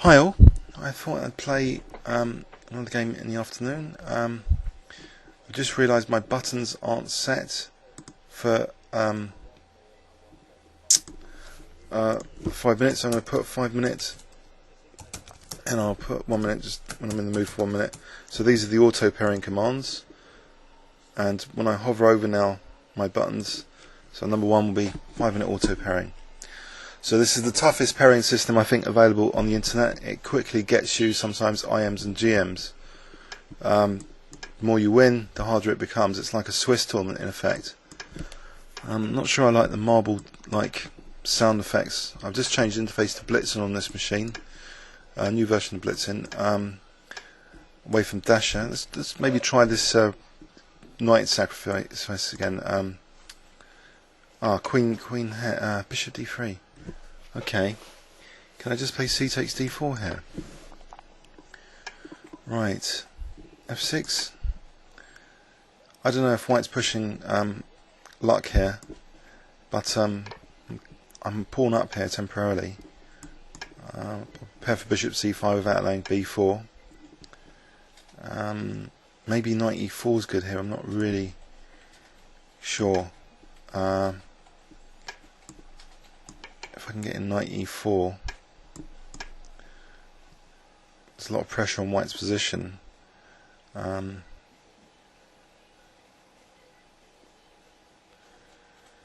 Hi all, I thought I'd play another game in the afternoon. I just realised my buttons aren't set for 5 minutes, so I'm going to put 5 minutes and I'll put 1 minute just when I'm in the mood for 1 minute. So these are the auto pairing commands, and when I hover over now my buttons, so number 1 will be 5-minute auto pairing. So this is the toughest pairing system I think available on the internet. It quickly gets you sometimes IMs and GMs. The more you win, the harder it becomes. It's like a Swiss tournament in effect. I'm not sure I like the marble like sound effects. I've just changed the interface to Blitzen on this machine. A new version of Blitzen. Away from Dasher. Let's maybe try this knight sacrifice again. Queen, Bishop D3. Okay, can I just play C takes D4 here? Right, F6. I don't know if White's pushing luck here, but I'm pawn up here temporarily. Prepare for Bishop C5 without laying B4. Maybe Knight E4 is good here. I'm not really sure. If I can get in Knight E4, there's a lot of pressure on White's position. I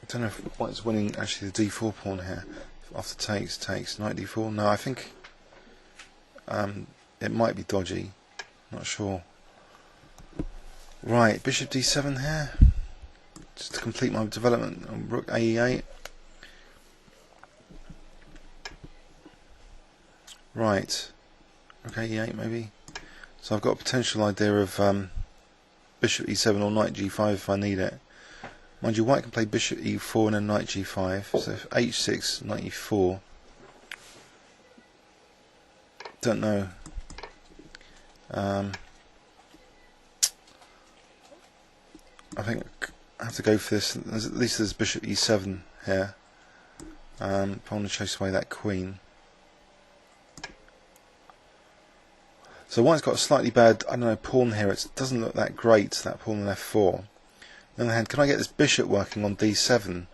don't know if White's winning actually the D4 pawn here. After takes, Knight D4. No, I think it might be dodgy. Not sure. Right, Bishop D7 here, just to complete my development on Rook AE8. Right, okay, E8 maybe. So I've got a potential idea of Bishop E7 or Knight G5 if I need it. Mind you, White can play Bishop E4 and then Knight G5. So if H6, Knight E4. Don't know. I think I have to go for this. At least there's Bishop E7 here. If I want to chase away that queen. So White's got a slightly bad, I don't know, pawn here. It doesn't look that great, that pawn on F4. On the other hand, can I get this bishop working on D7?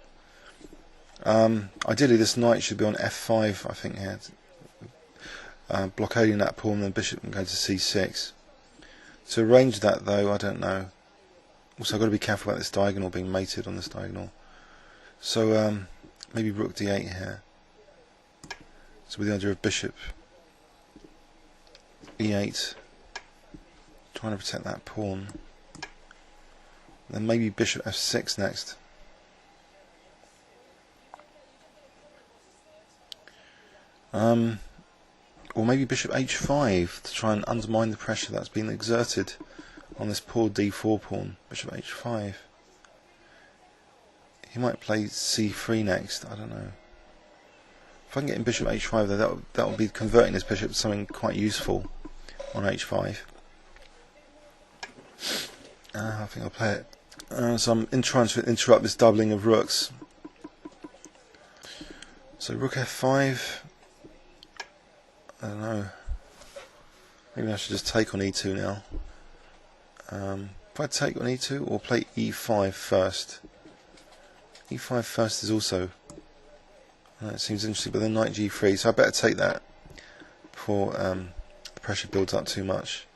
Ideally this knight should be on F5, I think, here. Blockading that pawn, and then bishop can go to C6. To arrange that though, I don't know. Also I've got to be careful about this diagonal being mated on this diagonal. So maybe Rook D8 here. So with the idea of bishop E8, trying to protect that pawn. Then maybe Bishop F6 next. Or maybe Bishop H5 to try and undermine the pressure that's been exerted on this poor D4 pawn. Bishop H5. He might play C3 next, I don't know. If I can get in Bishop H5 though, that will be converting this bishop to something quite useful on H5. I think I'll play it. So I'm trying to interrupt this doubling of rooks. So Rook F5. I don't know. Maybe I should just take on E2 now. If I take on E2 or play E5 first. E5 first is also. That seems interesting, but then Knight G3. So I better take that before the pressure builds up too much.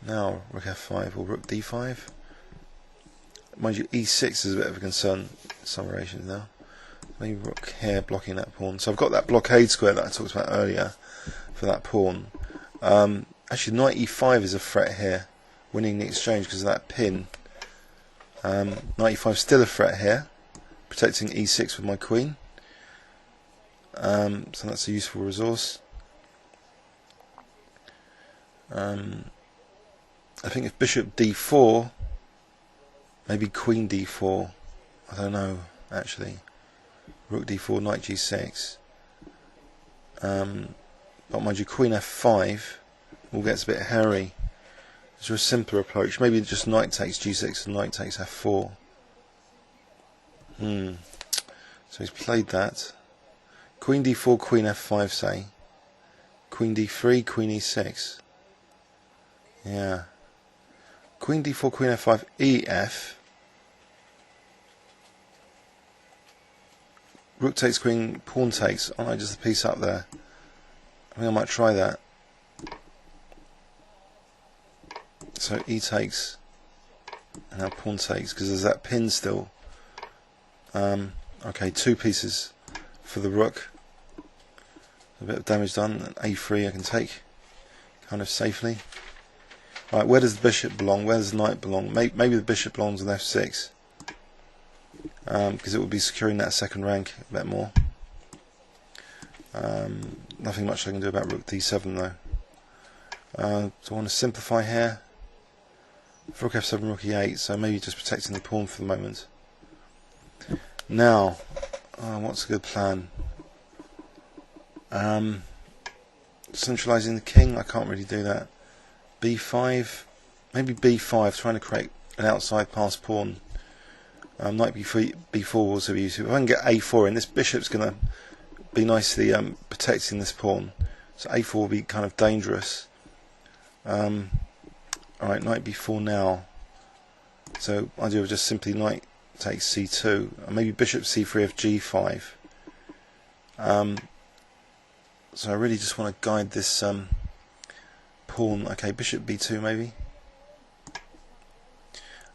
Now Rook F5 or Rook D5. Mind you, E6 is a bit of a concern in some variations now. Maybe Rook here blocking that pawn. So I've got that blockade square that I talked about earlier for that pawn. Actually, Knight E5 is a threat here, winning the exchange because of that pin. Knight E5 still a threat here, protecting E6 with my queen. So that's a useful resource. I think if Bishop D4, maybe Queen D4, I don't know actually. Rook D4, Knight G6. But mind you, Queen F5 all gets a bit hairy. Is there a simpler approach? Maybe just Knight takes G6 and Knight takes F4. So he's played that. Queen D4, Queen F5, say. Queen d3, Queen e6. Yeah. Queen d4, Queen f5, ef. Rook takes queen, pawn takes. Oh no, just a piece up there. I think I might try that. So e takes, and now pawn takes, because there's that pin still. Okay, 2 pieces for the rook. A bit of damage done. A3 I can take, kind of safely. Right, where does the bishop belong? Where does the knight belong? Maybe the bishop belongs on f6, because it will be securing that second rank a bit more. Nothing much I can do about rook d7 though. So I want to simplify here. Rook f7, rook e8, so maybe just protecting the pawn for the moment. Now, what's a good plan? Centralizing the king, I can't really do that. b5, maybe b5, trying to create an outside pass pawn. Knight b4 will also be useful. If I can get a4 in, this bishop's going to be nicely protecting this pawn. So a4 will be kind of dangerous. Alright, knight b4 now. So I do just simply knight takes c2, and maybe bishop c3 of g5. So I really just want to guide this pawn. Okay, bishop b2 maybe.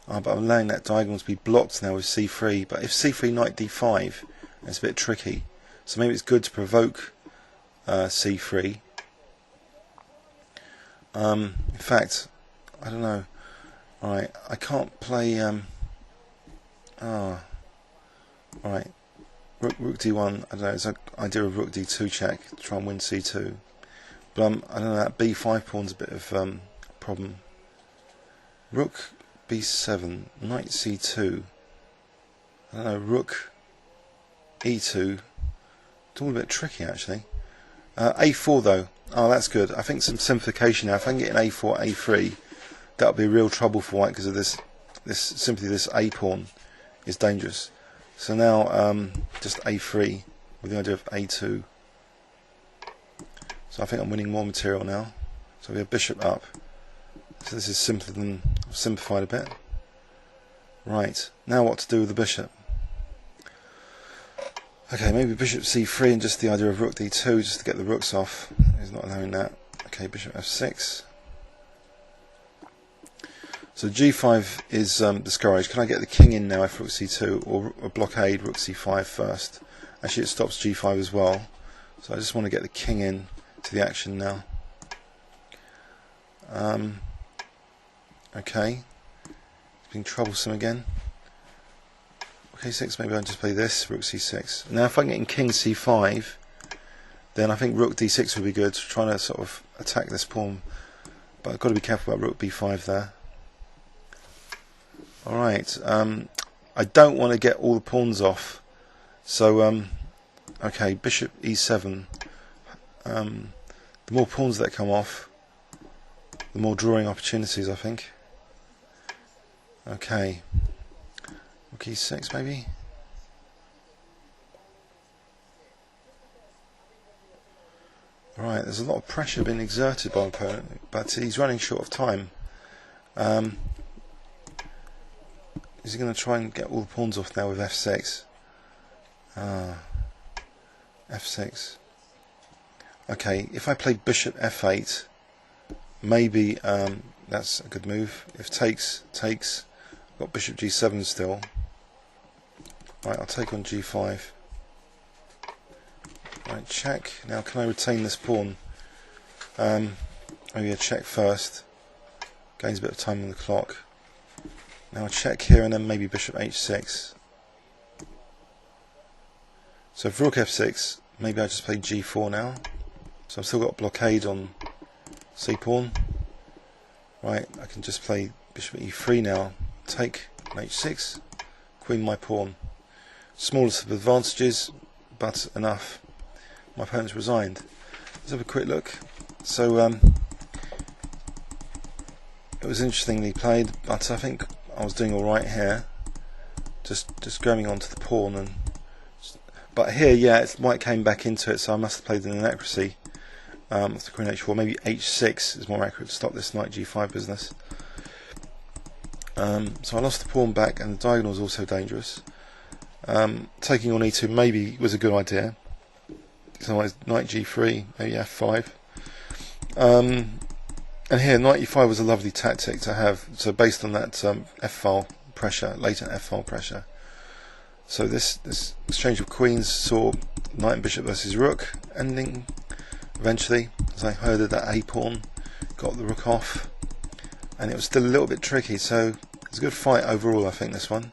But I'm allowing that diagonal to be blocked now with c3. But if c3 knight d5, it's a bit tricky. So maybe it's good to provoke c3. In fact, I don't know. Alright, I can't play. Alright. Rook d1. I don't know. It's an idea of rook d2 check to try and win c2. But I don't know. That b5 pawn's a bit of a problem. Rook b7, knight c2. I don't know. Rook e2. It's all a bit tricky actually. A4 though. Oh, that's good. I think some simplification now. If I can get an a4, a3, that'll be real trouble for white because of this a pawn is dangerous. So now just a3 with the idea of a2. So I think I'm winning more material now. So we have bishop up. So this is simpler than I've simplified a bit. Right, now what to do with the bishop? Okay, maybe bishop c3 and just the idea of rook d2 just to get the rooks off. He's not allowing that. Okay, bishop f6. So g5 is discouraged. Can I get the king in now if rook c2, or a blockade rook c5 first? Actually, it stops g5 as well. So I just want to get the king in to the action now. Okay, it's been troublesome again. Rook a6, maybe I'll just play this, rook c6. Now if I'm getting king c5, then I think rook d6 would be good, trying to sort of attack this pawn. But I've got to be careful about rook b5 there. Alright, I don't want to get all the pawns off. So, okay, bishop e7. The more pawns that come off, the more drawing opportunities, I think. Okay, rook e6 maybe. Right, there's a lot of pressure being exerted by my opponent, but he's running short of time. Is he going to try and get all the pawns off now with f6? F6. Okay, if I play bishop f8, maybe that's a good move. If takes, I've got bishop g7 still. Right, I'll take on g5. Right, check. Now can I retain this pawn? Maybe a check first. Gains a bit of time on the clock. Now a check here and then maybe bishop h6. So for rook f6, maybe I just play g4 now. So I've still got a blockade on c pawn. Right, I can just play bishop e3 now. Take h6, queen my pawn. Smallest of advantages, but enough. My opponent's resigned. Let's have a quick look. So it was interestingly played, but I think I was doing all right here. Just going onto the pawn, but here, yeah, white came back into it, so I must have played an inaccuracy. the queen h4, maybe h6 is more accurate to stop this knight g5 business. So I lost the pawn back, and the diagonal is also dangerous. Taking on e2 maybe was a good idea. So knight g3, maybe f5. And here knight e5 was a lovely tactic to have. So based on that f-file pressure, latent f-file pressure. So this exchange of queens saw knight and bishop versus rook ending eventually, as I herded that a pawn, got the rook off, and it was still a little bit tricky. So it's a good fight overall, I think, this one,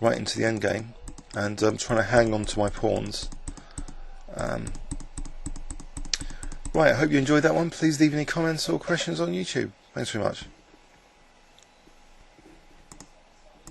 right into the end game, and I'm trying to hang on to my pawns. Right, I hope you enjoyed that one. Please leave any comments or questions on YouTube. Thanks very much.